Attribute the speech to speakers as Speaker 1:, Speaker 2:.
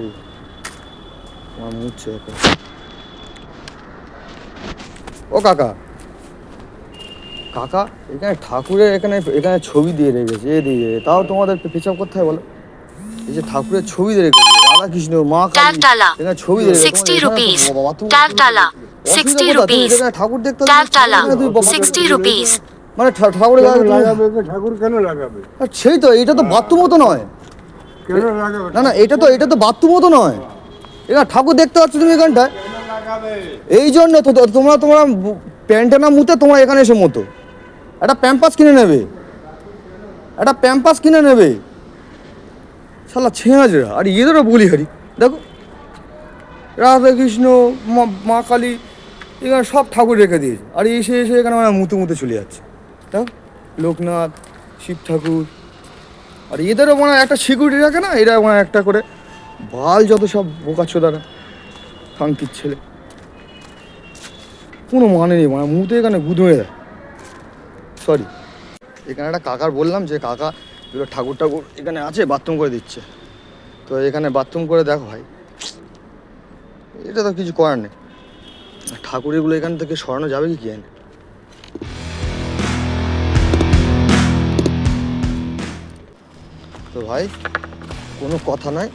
Speaker 1: এই আমার মুছছে এখন। ও কাকা, কাকা এখানে ঠাকুরের এখানে এখানে ছবি দিয়ে রেখেছে এ দিয়ে, তাও তোমাদের পেছাব করতে হয় বলো? এই যে ঠাকুরের ছবি দিয়ে রেখেছে, রাধা কৃষ্ণ মা কালী, এখানে ছবি দিয়ে রেখেছে।
Speaker 2: 60 rupees. Tagtala. 60 rupees.
Speaker 1: ঠাকুর দেখতে
Speaker 2: Tagtala. 60 rupees.
Speaker 1: মানে ঠাকুরের
Speaker 3: কেন লাগাবে গো? ঠাকুর কেন লাগাবে?
Speaker 1: সেই তো, এটা তো বাথরুমও তো নয়।
Speaker 3: কেন লাগাবে?
Speaker 1: না না, এটা তো বাথরুমও তো নয়। এখানে ঠাকুর দেখতে পাচ্ছ তুমি এখানটায়। এই জন্য তো তোমরা প্যান্টটা না মুতে তোমরা এখানে এসে মতো একটা প্যাম্পাস কিনে নেবে, একটা প্যাম্পাস কিনে নেবে। শালা ছেঁড়া, আর এদেরও বলি হারি। দেখো রাধা কৃষ্ণ মা কালী এখানে সব ঠাকুর রেখে দিয়েছে, আর এসে এসে এখানে মানে মুতে মুতে চলে যাচ্ছে। দেখো লোকনাথ, শিব ঠাকুর, আর এদেরও মানে একটা সিকিউরিটি রাখে না, এরা মানে একটা করে বাল যত সব বোকাচ্ছোদারা খাঙ্কির ছেলে, কোনো মানে নেই, মানে মুতে এখানে গুদমে দেয়। সরি, এখানে একটা কাকার বললাম যে কাকা এগুলো ঠাকুর ঠাকুর এখানে আছে, বাথরুম করে দিচ্ছে। তো এখানে বাথরুম করে দেখো ভাই, এটা তো কিছু করার নেই। ঠাকুর এগুলো এখান থেকে সরানো যাবে কি জানি। তো ভাই কোনো কথা নয়,